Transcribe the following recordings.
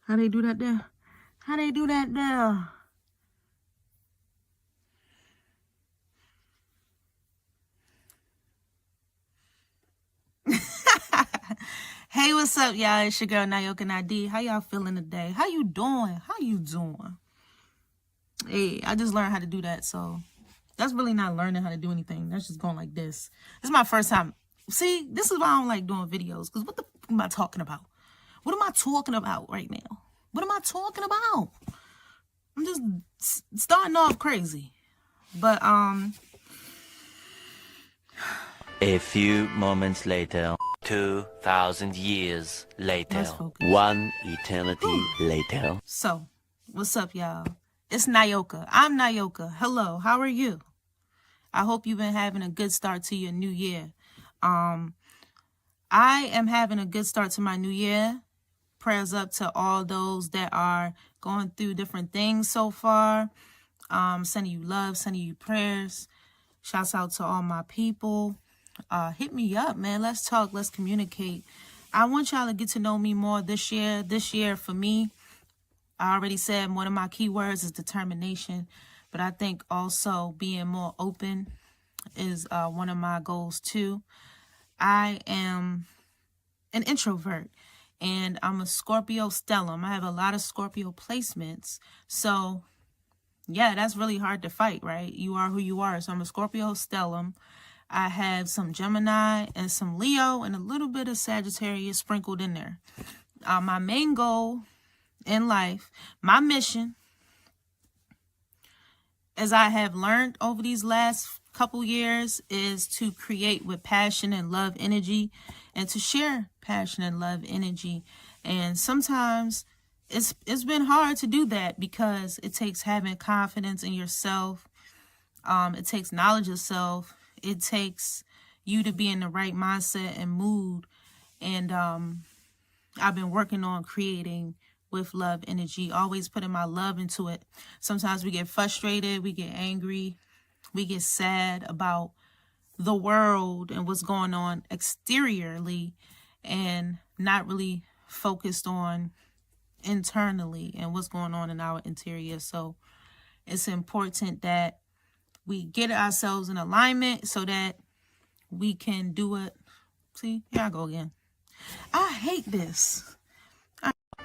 How they do that there? How they do that there? Hey, what's up, y'all? It's your girl, Nyoka Ny-D. How y'all feeling today? How you doing? How you doing? Hey, I just learned how to do that, so that's really not learning how to do anything. That's just going like this. This is my first time. See, this is why I don't like doing videos, because what the fuck am I talking about? What am I talking about right now? What am I talking about? I'm just starting off crazy. But, A few moments later, 2,000 years later, one eternity later. So, what's up, y'all? It's Nyoka. I'm Nyoka. Hello, how are you? I hope you've been having a good start to your new year. I am having a good start to my new year. Prayers up to all those that are going through different things so far. Sending you love, sending you prayers. Shouts out to all my people. Hit me up, man. Let's talk. Let's communicate. I want y'all to get to know me more this year. This year for me, I already said one of my keywords is determination. But I think also being more open is one of my goals too. I am an introvert. And I'm a Scorpio stellum. I have a lot of Scorpio placements. So, yeah, that's really hard to fight, right? You are who you are. So I'm a Scorpio stellum. I have some Gemini and some Leo and a little bit of Sagittarius sprinkled in there. My main goal in life, my mission, as I have learned over these last couple years, is to create with passion and love energy and to share passion and love energy. And sometimes it's been hard to do that because it takes having confidence in yourself. It takes knowledge of self. It takes you to be in the right mindset and mood. And I've been working on creating with love energy, always putting my love into it. Sometimes we get frustrated, we get angry, we get sad about the world and what's going on exteriorly and not really focused on internally and what's going on in our interior. So it's important that we get ourselves in alignment so that we can do it. See, here I go again. I hate this.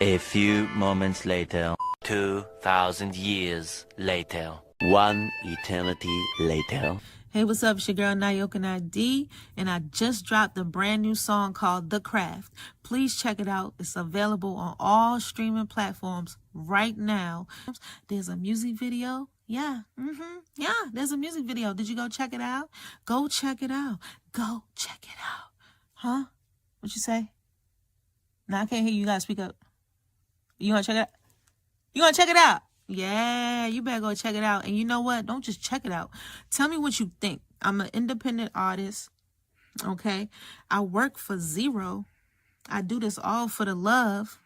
A few moments later, 2,000 years later, one eternity later. Hey, what's up? It's your girl, Nyoka Ny-D, and I just dropped a brand new song called The Craft. Please check it out. It's available on all streaming platforms right now. There's a music video. Yeah, there's a music video. Did you go check it out? Go check it out. Go check it out. Huh? What you say? No, I can't hear you. You gotta speak up. You wanna check it out? You wanna check it out? Yeah, you better go check it out. And you know what? Don't just check it out. Tell me what you think. I'm an independent artist, okay? I work for zero. I do this all for the love.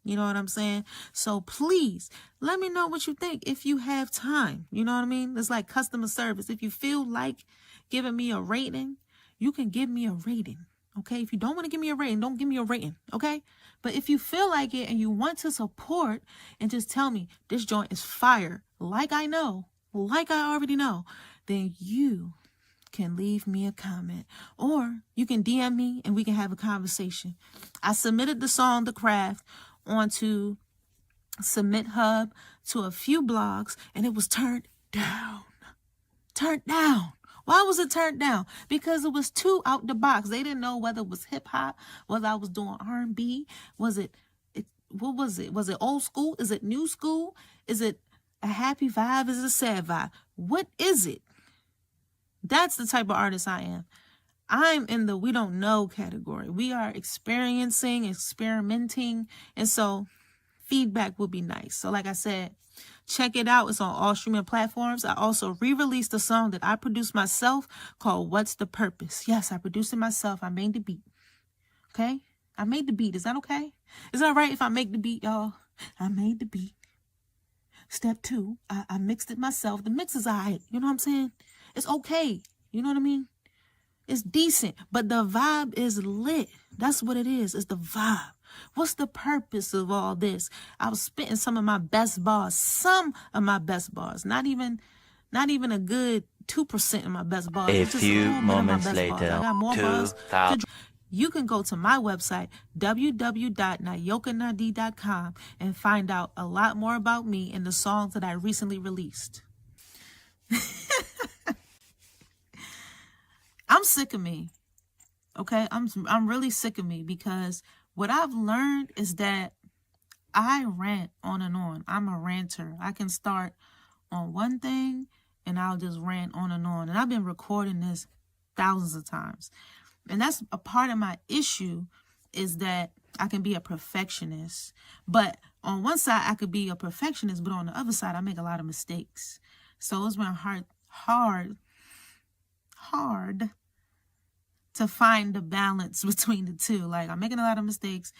You know what I'm saying? So please, let me know what you think if you have time. You know what I mean? It's like customer service. If you feel like giving me a rating, you can give me a rating. Okay, if you don't want to give me a rating, don't give me a rating, okay? But if you feel like it and you want to support and just tell me this joint is fire, like I know, like I already know, then you can leave me a comment or you can DM me and we can have a conversation. I submitted the song, The Craft, onto Submit Hub to a few blogs and it was turned down. Turned down. Why was it turned down? Because it was too out the box. They didn't know whether it was hip hop, whether I was doing R&B. What was it? Was it old school? Is it new school? Is it a happy vibe? Is it a sad vibe? What is it? That's the type of artist I am. I'm in the we don't know category. We are experiencing, experimenting. And so feedback would be nice. So like I said, check it out. It's on all streaming platforms. I also re-released a song that I produced myself called What's the Purpose? Yes, I produced it myself. I made the beat. Okay? I made the beat. Is that okay? Is that all right if I make the beat, y'all? I made the beat. Step 2, I mixed it myself. The mix is all right. You know what I'm saying? It's okay. You know what I mean? It's decent. But the vibe is lit. That's what it is. It's the vibe. What's the purpose of all this? I was spitting some of my best bars, not even a good 2% of my best bars. A Just a few little bit of my moments best bars. I later, got more bars to 2000. drop. You can go to my website, www.nyokany-D.com, and find out a lot more about me and the songs that I recently released. I'm sick of me. Okay, I'm really sick of me, because what I've learned is that I rant on and on. I'm a ranter. I can start on one thing and I'll just rant on and on. And I've been recording this thousands of times. And that's a part of my issue, is that I can be a perfectionist. But on one side, I could be a perfectionist, but on the other side, I make a lot of mistakes. So it's been hard to find the balance between the two. Like, I'm making a lot of mistakes,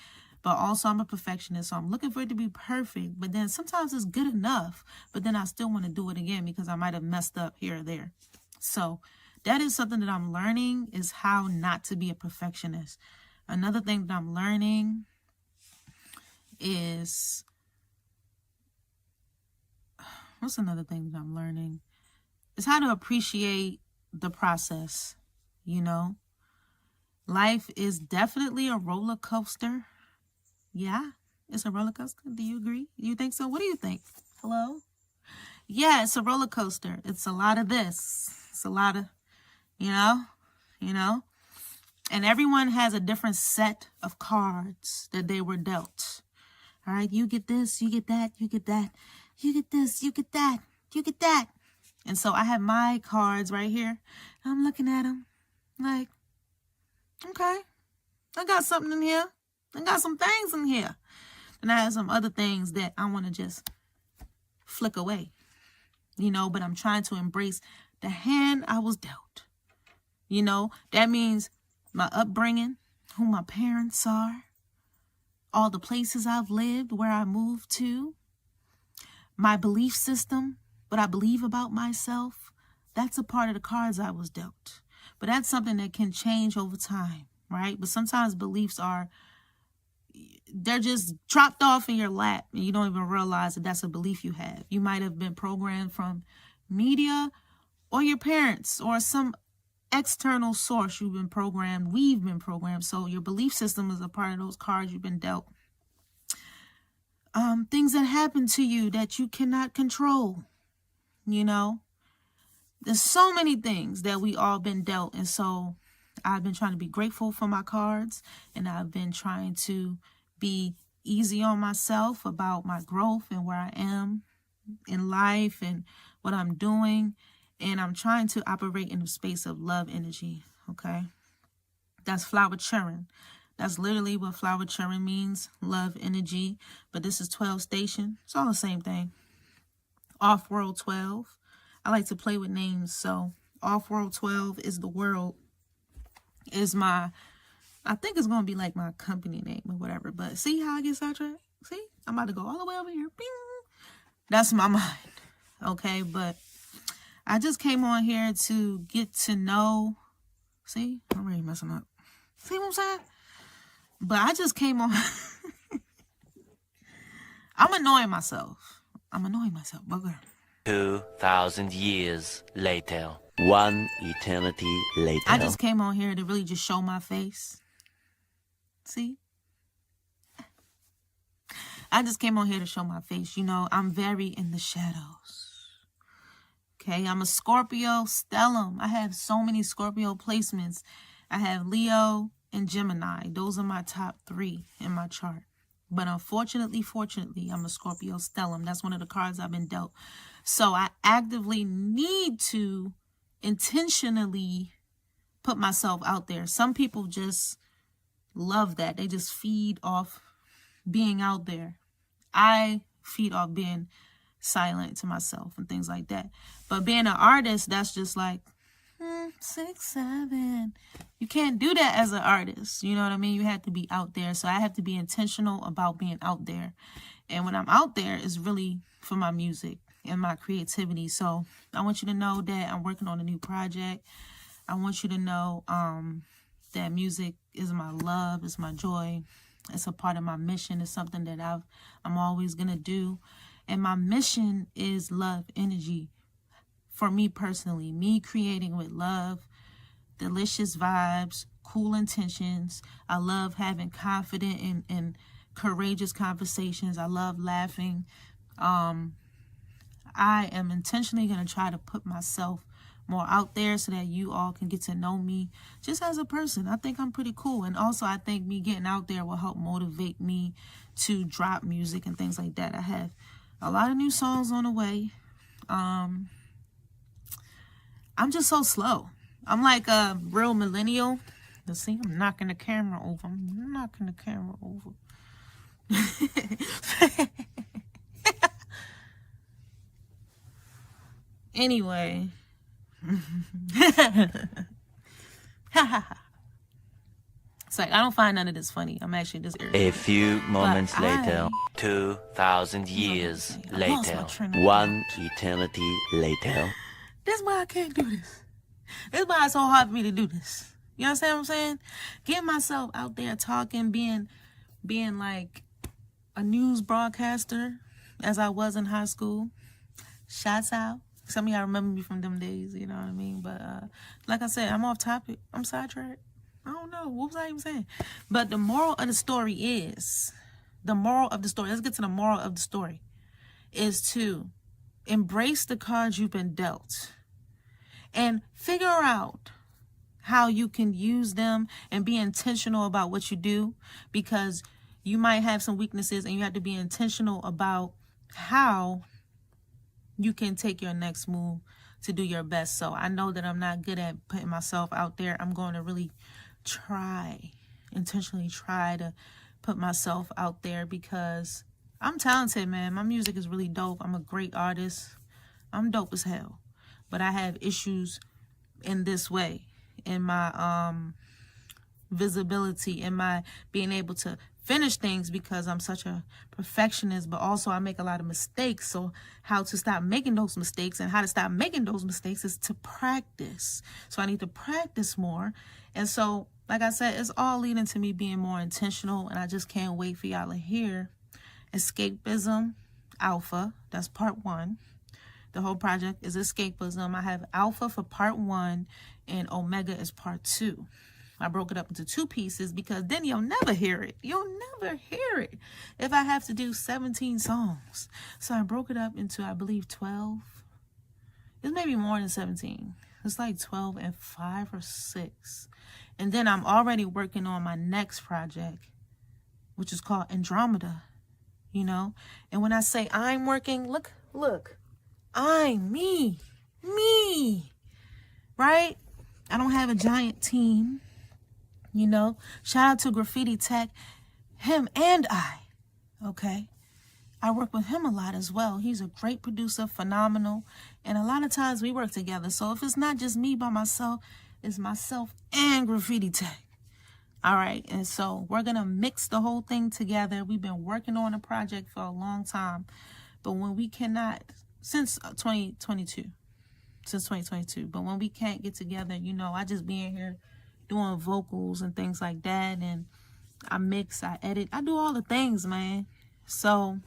but also I'm a perfectionist. So I'm looking for it to be perfect. But then sometimes it's good enough, but then I still want to do it again because I might have messed up here or there. So that is something that I'm learning, is how not to be a perfectionist. Another thing that I'm learning is, what's another thing that I'm learning? Is how to appreciate the process, you know? Life is definitely a roller coaster. Yeah, it's a roller coaster. Do you agree? Do you think so? What do you think? Hello? Yeah, it's a roller coaster. It's a lot of this. It's a lot of, you know? And everyone has a different set of cards that they were dealt. All right, you get this, you get that, you get that. You get this, you get that, you get that. And so I have my cards right here. I'm looking at them like, okay, I got something in here. I got some things in here. And I have some other things that I want to just flick away, you know, but I'm trying to embrace the hand I was dealt. You know, that means my upbringing, who my parents are, all the places I've lived, where I moved to, my belief system, what I believe about myself. That's a part of the cards I was dealt. But that's something that can change over time, right? But sometimes beliefs they're just dropped off in your lap and you don't even realize that that's a belief you have. You might have been programmed from media or your parents or some external source. We've been programmed. So your belief system is a part of those cards you've been dealt. Things that happen to you that you cannot control, you know. There's so many things that we all been dealt. And so I've been trying to be grateful for my cards, and I've been trying to be easy on myself about my growth and where I am in life and what I'm doing. And I'm trying to operate in the space of love energy, okay? That's flower churning. That's literally what flower churning means, love energy. But this is 12 station. It's all the same thing. Off-world 12. I like to play with names. So off-world 12 is the world. Is my, I think it's going to be like my company name or whatever. But see how I get sidetracked? See? I'm about to go all the way over here. Bing. That's my mind. Okay, but I just came on here to get to know. See? I'm already messing up. See what I'm saying? But I just came on. I'm annoying myself. Bugger. 2,000 years later. One eternity later. I just came on here to really just show my face. See? I just came on here to show my face. You know, I'm very in the shadows. Okay, I'm a Scorpio stellium. I have so many Scorpio placements. I have Leo and Gemini. Those are my top 3 in my chart. But unfortunately, I'm a Scorpio stellium. That's one of the cards I've been dealt. So I actively need to intentionally put myself out there. Some people just love that. They just feed off being out there. I feed off being silent to myself and things like that. But being an artist, that's just like 6, 7. You can't do that as an artist. You know what I mean? You have to be out there. So I have to be intentional about being out there. And when I'm out there, it's really for my music and my creativity. So I want you to know that I'm working on a new project. I want you to know that music is my love, is my joy. It's a part of my mission. It's something that I'm always going to do. And my mission is love energy. For me personally, me creating with love, delicious vibes, cool intentions. I love having confident and courageous conversations. I love laughing. I am intentionally going to try to put myself more out there so that you all can get to know me just as a person. I think I'm pretty cool. And also I think me getting out there will help motivate me to drop music and things like that. I have a lot of new songs on the way. I'm just so slow. I'm like a real millennial. You see, I'm knocking the camera over. I'm knocking the camera over. Anyway. It's like, I don't find none of this funny. I'm actually just irritated. A few moments later, 2,000 years later, 1 eternity later. That's why I can't do this. That's why it's so hard for me to do this. You understand what I'm saying? Getting myself out there talking, being like a news broadcaster as I was in high school. Shouts out. Some of y'all remember me from them days, you know what I mean? But like I said, I'm off topic. I'm sidetracked. I don't know. What was I even saying? But the moral of the story is, let's get to the moral of the story, is to embrace the cards you've been dealt and figure out how you can use them and be intentional about what you do, because you might have some weaknesses and you have to be intentional about how you can take your next move to do your best. So I know that I'm not good at putting myself out there. I'm going to really intentionally try to put myself out there, because I'm talented, man. My music is really dope. I'm a great artist. I'm dope as hell. But I have issues in this way, in my visibility, in my being able to finish things, because I'm such a perfectionist, but also I make a lot of mistakes. So how to stop making those mistakes, and how to stop making those mistakes, is to practice. So I need to practice more. And so, like I said, it's all leading to me being more intentional, and I just can't wait for y'all to hear Escapism Alpha. That's part 1. The whole project is Escapism. I have Alpha for part 1 and Omega is part 2. I broke it up into 2 pieces because then you'll never hear it. You'll never hear it if I have to do 17 songs. So I broke it up into, I believe, 12. It's maybe more than 17. It's like 12 and 5 or 6. And then I'm already working on my next project, which is called Andromeda, you know? And when I say I'm working, look, I'm me, right? I don't have a giant team, you know? Shout out to Graffiti Tech, him and I, okay? I work with him a lot as well. He's a great producer, phenomenal. And a lot of times we work together. So if it's not just me by myself, it's myself and Graffiti Tech. All right. And so we're going to mix the whole thing together. We've been working on a project for a long time. But when we cannot, since 2022. But when we can't get together, you know, I just be in here doing vocals and things like that. And I mix, I edit. I do all the things, man. So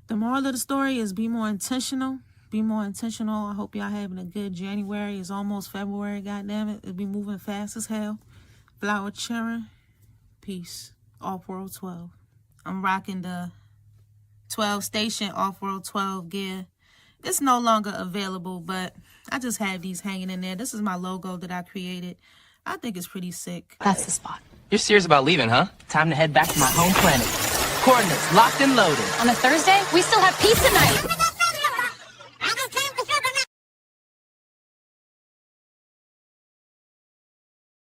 the moral of the story is be more intentional. Be more intentional. I hope y'all having a good January. It's almost February, goddammit. It'll be moving fast as hell. Flower Cherry. Peace. Off-World 12. I'm rocking the 12 station Off-World 12 gear. It's no longer available, but I just have these hanging in there. This is my logo that I created. I think it's pretty sick. That's the spot. You're serious about leaving, huh? Time to head back to my home planet. Coordinates locked and loaded. On a Thursday, we still have pizza night.